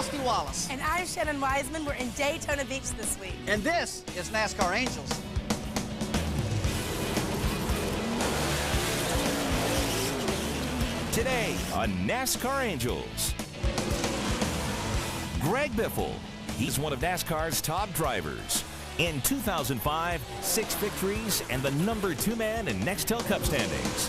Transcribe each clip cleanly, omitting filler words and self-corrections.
Rusty Wallace. And I'm Shannon Wiseman. We're in Daytona Beach this week. And this is NASCAR Angels. Today on NASCAR Angels, Greg Biffle. He's one of NASCAR's top drivers. In 2005, 6 victories and the #2 man in Nextel Cup standings.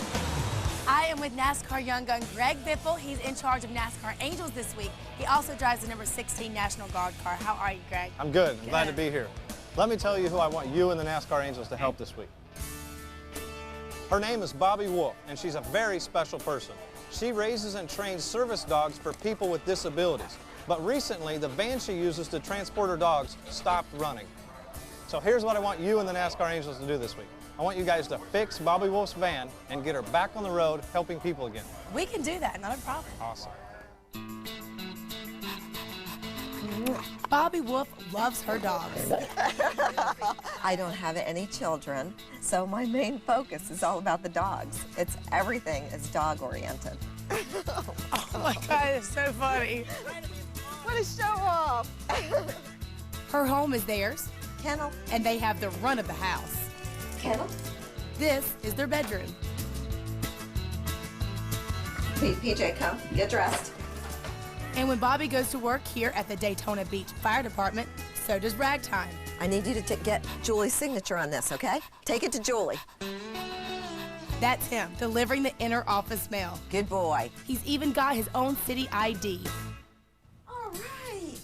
I am with NASCAR young gun Greg Biffle. He's in charge of NASCAR Angels this week. He also drives the number 16 National Guard car. How are you, Greg? I'm good. I'm glad to be here. Let me tell you who I want you and the NASCAR Angels to help this week. Her name is Bobby Wolf, and she's a very special person. She raises and trains service dogs for people with disabilities. But recently, the van she uses to transport her dogs stopped running. So here's what I want you and the NASCAR Angels to do this week. I want you guys to fix Bobby Wolf's van and get her back on the road helping people again. We can do that, not a problem. Awesome. Bobby Wolf loves her dogs. I don't have any children, so my main focus is all about the dogs. Everything is dog-oriented. Oh my God, it's so funny. What a show off! Her home is theirs, Kennel. and they have the run of the house. Kennel? This is their bedroom. PJ, come. Get dressed. And when Bobby goes to work here at the Daytona Beach Fire Department, so does Ragtime. I need you to get Julie's signature on this, okay? Take it to Julie. That's him, delivering the inner office mail. Good boy. He's even got his own city ID. All right.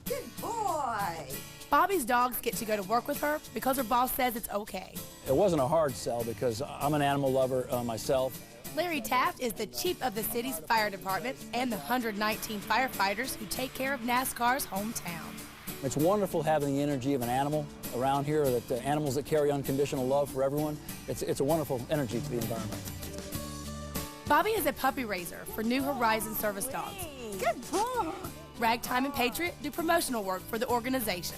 Good boy. Bobby's dogs get to go to work with her because her boss says it's okay. It wasn't a hard sell because I'm an animal lover myself. Larry Taft is the chief of the city's fire department and the 119 firefighters who take care of NASCAR's hometown. It's wonderful having the energy of an animal around here, that the animals that carry unconditional love for everyone. It's a wonderful energy to the environment. Bobby is a puppy raiser for New Horizons service dogs. Good boy. Ragtime and Patriot do promotional work for the organization.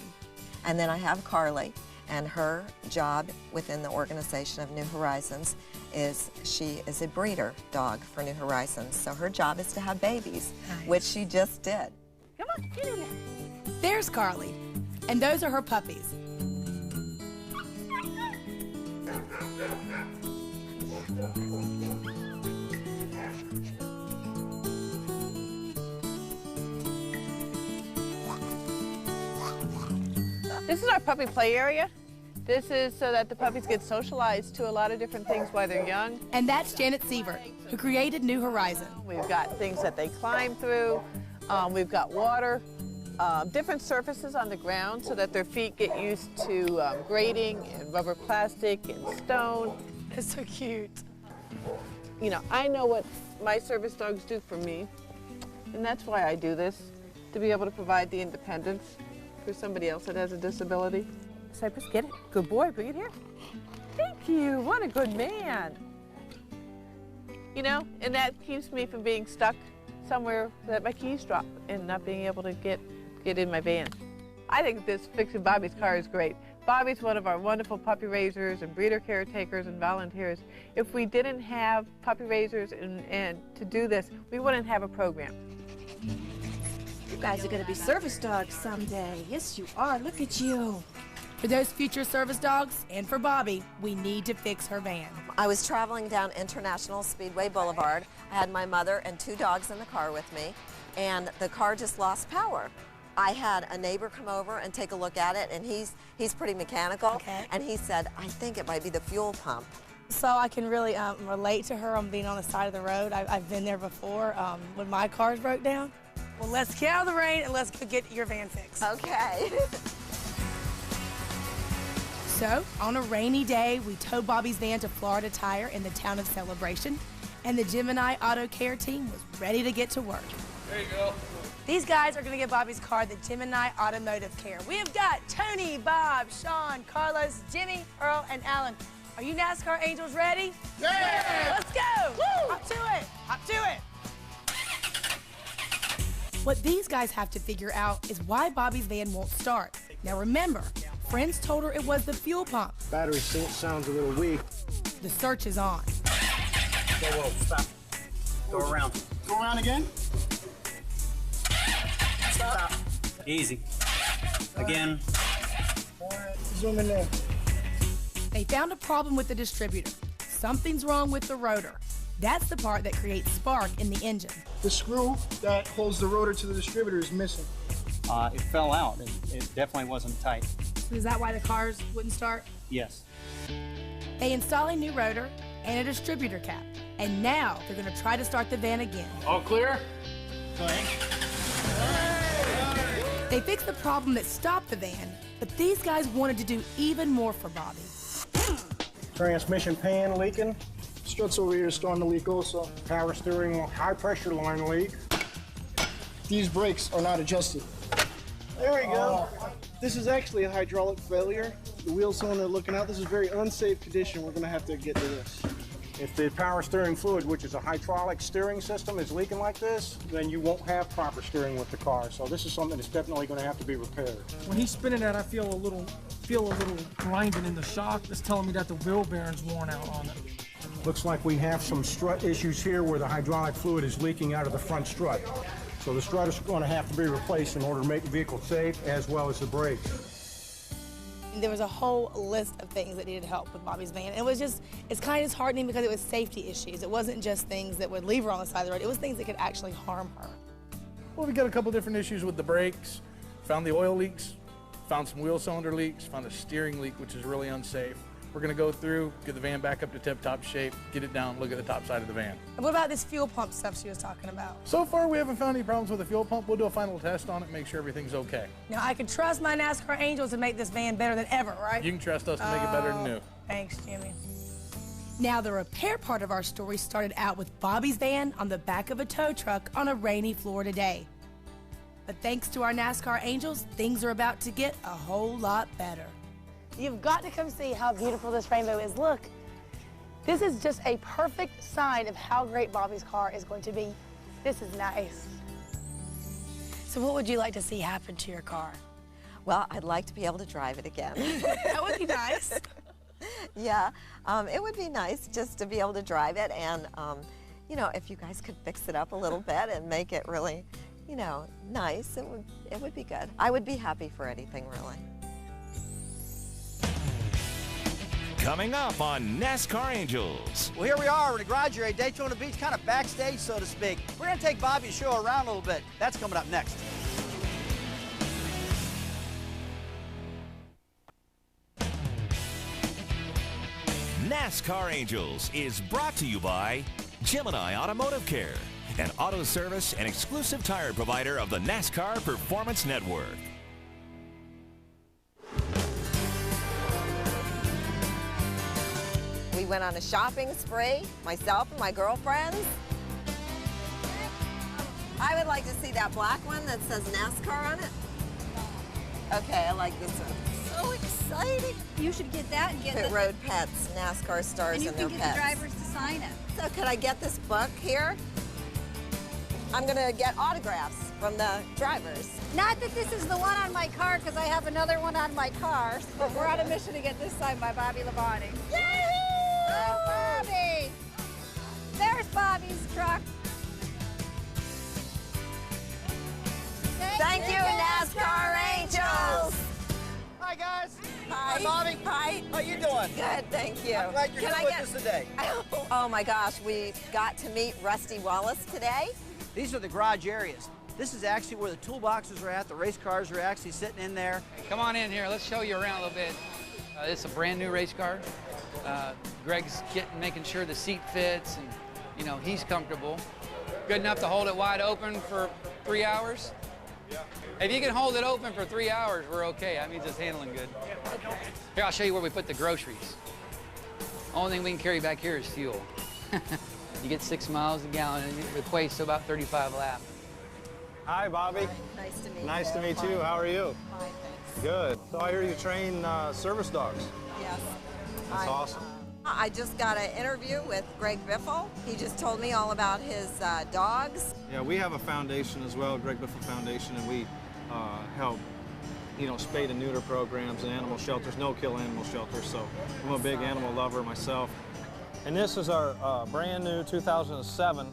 And then I have Carly, and her job within the organization of New Horizons is she is a breeder dog for New Horizons. So her job is to have babies, Nice. which she just did. Come on, get in there. There's Carly, and those are her puppies. This is our puppy play area. This is so that the puppies get socialized to a lot of different things while they're young. And that's Janet Sievert, who created New Horizon. We've got things that they climb through. We've got water, different surfaces on the ground so that their feet get used to grating and rubber plastic and stone. It's so cute. You know, I know what my service dogs do for me, and that's why I do this, to be able to provide the independence for somebody else that has a disability. Cypress, get it. Good boy, bring it here. Thank you, what a good man. You know, and that keeps me from being stuck somewhere that my keys drop and not being able to get in my van. I think this fixing Bobby's car is great. Bobby's one of our wonderful puppy raisers and breeder caretakers and volunteers. If we didn't have puppy raisers and to do this, we wouldn't have a program. You guys are going to be service dogs someday. Yes, you are. Look at you. For those future service dogs and for Bobby, we need to fix her van. I was traveling down International Speedway Boulevard. I had my mother and 2 dogs in the car with me, and the car just lost power. I had a neighbor come over and take a look at it, and he's pretty mechanical, Okay. and he said, I think it might be the fuel pump. So I can really relate to her on being on the side of the road. I've been there before when my cars broke down. Well, let's get out of the rain and let's go get your van fixed. Okay. So, on a rainy day, we towed Bobby's van to Florida Tire in the town of Celebration, and the Gemini Auto Care team was ready to get to work. There you go. These guys are going to give Bobby's car the Gemini Automotive Care. We have got Tony, Bob, Sean, Carlos, Jimmy, Earl, and Alan. Are you NASCAR Angels ready? Yeah! Let's go! Woo! Hop to it! Hop to it! What these guys have to figure out is why Bobby's van won't start. Now remember, friends told her it was the fuel pump. Battery sounds a little weak. The search is on. Whoa, stop. Go around. Go around again? Stop. Easy. Again. Zoom in there. They found a problem with the distributor. Something's wrong with the rotor. That's the part that creates spark in the engine. The screw that holds the rotor to the distributor is missing. It fell out. It definitely wasn't tight. So is that why the cars wouldn't start? Yes. They install a new rotor and a distributor cap. And now they're going to try to start the van again. All clear? They fixed the problem that stopped the van, but these guys wanted to do even more for Bobby. Transmission pan leaking. Struts over here starting to leak also. Power steering high pressure line leak. These brakes are not adjusted. There we go. This is actually a hydraulic failure. The wheel cylinder looking out. This is very unsafe condition. We're gonna have to get to this. If the power steering fluid, which is a hydraulic steering system, is leaking like this, then you won't have proper steering with the car. So this is something that's definitely gonna have to be repaired. When he's spinning that, I feel a little grinding in the shock. That's telling me that the wheel bearing's worn out on it. Looks like we have some strut issues here where the hydraulic fluid is leaking out of the front strut. So the strut is going to have to be replaced in order to make the vehicle safe, as well as the brakes. There was a whole list of things that needed help with Bobby's van. And it's kind of disheartening because it was safety issues. It wasn't just things that would leave her on the side of the road. It was things that could actually harm her. Well, we got a couple different issues with the brakes. Found the oil leaks, found some wheel cylinder leaks, found a steering leak, which is really unsafe. We're gonna go through, get the van back up to tip-top shape, get it down, look at the top side of the van. And what about this fuel pump stuff she was talking about? So far, we haven't found any problems with the fuel pump. We'll do a final test on it, make sure everything's okay. Now, I can trust my NASCAR Angels to make this van better than ever, right? You can trust us to make it better than new. Thanks, Jimmy. Now, the repair part of our story started out with Bobby's van on the back of a tow truck on a rainy Florida day. But thanks to our NASCAR Angels, things are about to get a whole lot better. You've got to come see how beautiful this rainbow is. Look, this is just a perfect sign of how great Bobby's car is going to be. This is nice. So what would you like to see happen to your car? Well, I'd like to be able to drive it again. That would be nice. Yeah, it would be nice just to be able to drive it, and you know, if you guys could fix it up a little bit and make it really, you know, nice, it would be good. I would be happy for anything, really. Coming up on NASCAR Angels. Well, here we are in the garage area, Daytona Beach, kind of backstage, so to speak. We're going to take Bobby's show around a little bit. That's coming up next. NASCAR Angels is brought to you by Gemini Automotive Care, an auto service and exclusive tire provider of the NASCAR Performance Network. We went on a shopping spree, myself and my girlfriends. I would like to see that black one that says NASCAR on it. Okay, I like this one. So exciting. You should get that and get Pit Road Pets, NASCAR stars and you and can their get pets. the drivers to sign it. So could I get this book here? I'm gonna get autographs from the drivers. Not that this is the one on my car, because I have another one on my car, but we're on a mission to get this signed by Bobby Labonte. Yahoo! Oh, Bobby! There's Bobby's truck. Thank you, NASCAR Angels! Hi, guys. Hi. Hi, Bobby. Hi. How you doing? Good, thank you. I'm glad you're Can here I with us today. Oh my gosh, we got to meet Rusty Wallace today. These are the garage areas. This is actually where the toolboxes are at. The race cars are actually sitting in there. Come on in here. Let's show you around a little bit. This is a brand new race car. Greg's making sure the seat fits, and you know he's comfortable. Good enough to hold it wide open for 3 hours. Yeah. If you can hold it open for 3 hours, we're okay. That means it's handling good. Here, I'll show you where we put the groceries. Only thing we can carry back here is fuel. You get 6 miles a gallon, and it equates to about 35 laps. Hi, Bobby. Nice to meet you. Nice to meet you. How are you? Fine, thanks. Good. So I hear you train service dogs. Yes. That's awesome. I just got an interview with Greg Biffle. He just told me all about his dogs. Yeah, we have a foundation as well, Greg Biffle Foundation, and we help, you know, spay and neuter programs and animal shelters, no-kill animal shelters. So I'm a big animal lover myself. And this is our brand new 2007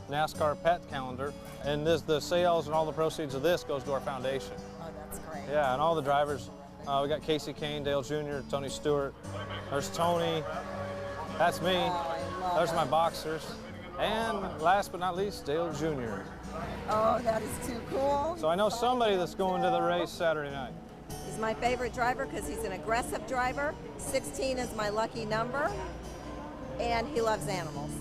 NASCAR pet calendar, and the sales and all the proceeds of this goes to our foundation. Oh, that's great. Yeah, and all the drivers. We got Casey Kane, Dale Jr., Tony Stewart. There's Tony. That's me. There's my boxers. And last but not least, Dale Jr. Oh, that is too cool. So I know somebody that's going to the race Saturday night. He's my favorite driver because he's an aggressive driver. 16 is my lucky number, and he loves animals.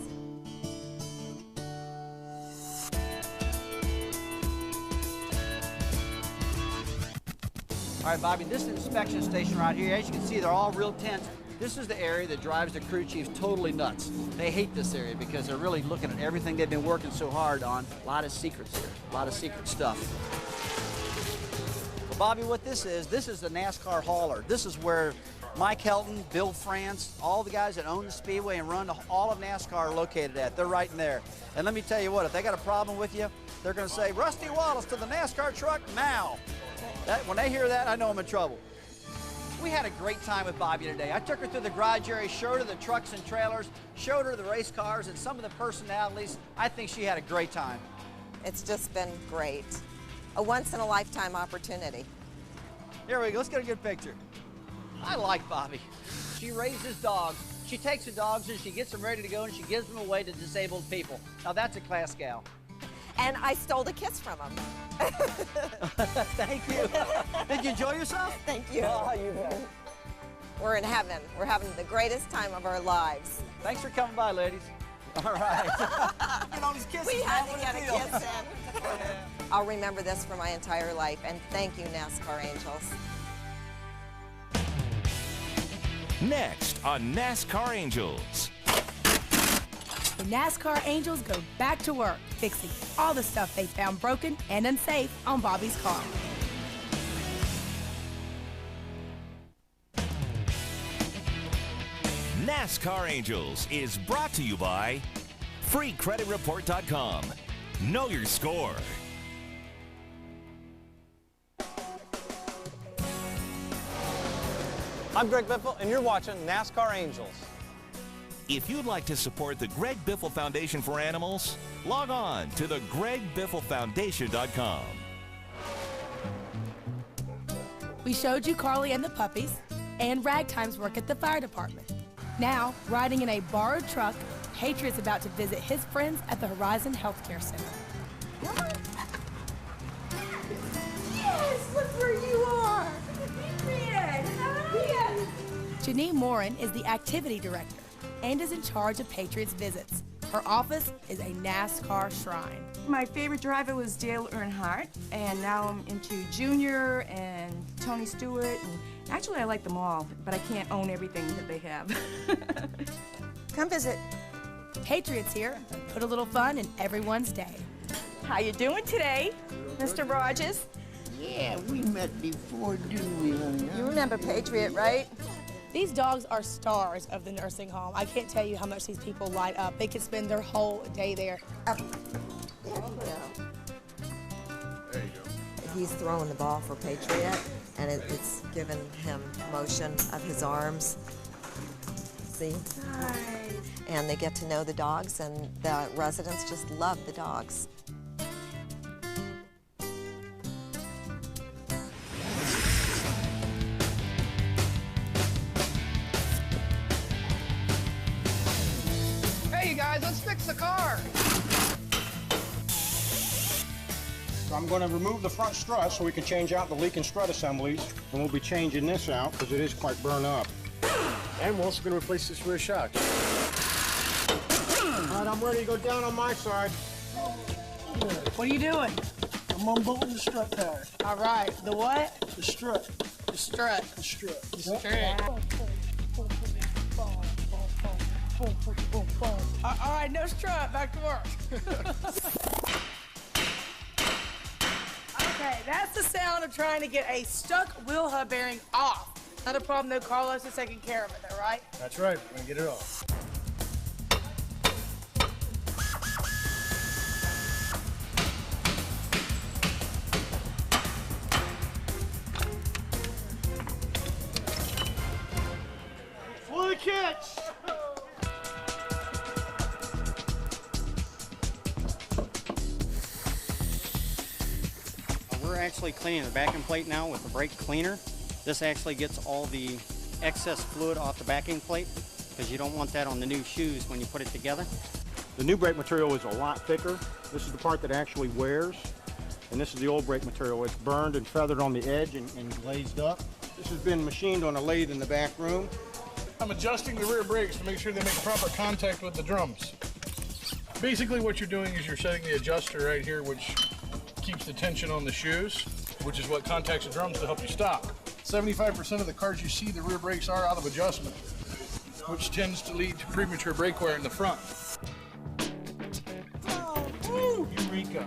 All right, Bobby, this is the inspection station right here. As you can see, they're all real tense. This is the area that drives the crew chiefs totally nuts. They hate this area because they're really looking at everything they've been working so hard on. A lot of secrets here, a lot of secret stuff. Well, Bobby, what this is the NASCAR hauler. This is where Mike Helton, Bill France, all the guys that own the Speedway and run all of NASCAR are located at. They're right in there. And let me tell you what, if they got a problem with you, they're going to say, Rusty Wallace to the NASCAR truck now. When they hear that, I know I'm in trouble. We had a great time with Bobby today. I took her through the garage area, showed her the trucks and trailers, showed her the race cars and some of the personalities. I think she had a great time. It's just been great. A once-in-a-lifetime opportunity. Here we go. Let's get a good picture. I like Bobby. She raises dogs. She takes the dogs and she gets them ready to go and she gives them away to disabled people. Now that's a class gal. And I stole a kiss from him. Thank you. Did you enjoy yourself? Thank you. Oh, you bet. We're in heaven. We're having the greatest time of our lives. Thanks for coming by, ladies. All right. Get all these kisses. We had to get a kiss in. I'll remember this for my entire life, and thank you, NASCAR Angels. Next on NASCAR Angels. The NASCAR Angels go back to work, fixing all the stuff they found broken and unsafe on Bobby's car. NASCAR Angels is brought to you by FreeCreditReport.com. Know your score. I'm Greg Biffle, and you're watching NASCAR Angels. If you'd like to support the Greg Biffle Foundation for Animals, log on to the GregBiffleFoundation.com. We showed you Carly and the puppies and Ragtime's work at the fire department. Now, riding in a borrowed truck, Patriot's about to visit his friends at the Horizon Healthcare Center. Yes, look where you are. Patriot. Hi. Janine Morin is the activity director and is in charge of Patriot's visits. Her office is a NASCAR shrine. My favorite driver was Dale Earnhardt, and now I'm into Junior and Tony Stewart. And actually, I like them all, but I can't own everything that they have. Come visit. Patriot's here. Put a little fun in everyone's day. How you doing today, Mr. Rogers? Yeah, we met before, didn't we, honey? You remember Patriot, right? These dogs are stars of the nursing home. I can't tell you how much these people light up. They could spend their whole day there. There you go. There you go. He's throwing the ball for Patriot, and it's given him motion of his arms. See? Hi. And they get to know the dogs, and the residents just love the dogs. Hey, you guys, let's fix the car. So I'm going to remove the front strut so we can change out the leaking strut assemblies. And we'll be changing this out because it is quite burnt up. And we're also going to replace this rear shock. All right, I'm ready to go down on my side. What are you doing? I'm unbolting the strut pad. All right, the what? The strut. The strut. The strut. The strut. All right, no strut, back to work. Okay, that's the sound of trying to get a stuck wheel hub bearing off. Not a problem though, Carlos is taking care of it though, right? That's right, we're going to get it off. For the kids! We're actually cleaning the backing plate now with the brake cleaner. This actually gets all the excess fluid off the backing plate because you don't want that on the new shoes when you put it together. The new brake material is a lot thicker. This is the part that actually wears, and this is the old brake material. It's burned and feathered on the edge and glazed up. This has been machined on a lathe in the back room. I'm adjusting the rear brakes to make sure they make proper contact with the drums. Basically what you're doing is you're setting the adjuster right here, which keeps the tension on the shoes, which is what contacts the drums to help you stop. 75% of the cars you see, the rear brakes are out of adjustment, which tends to lead to premature brake wear in the front. Oh, woo, Eureka!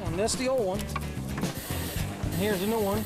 And that's the old one. And here's the new one.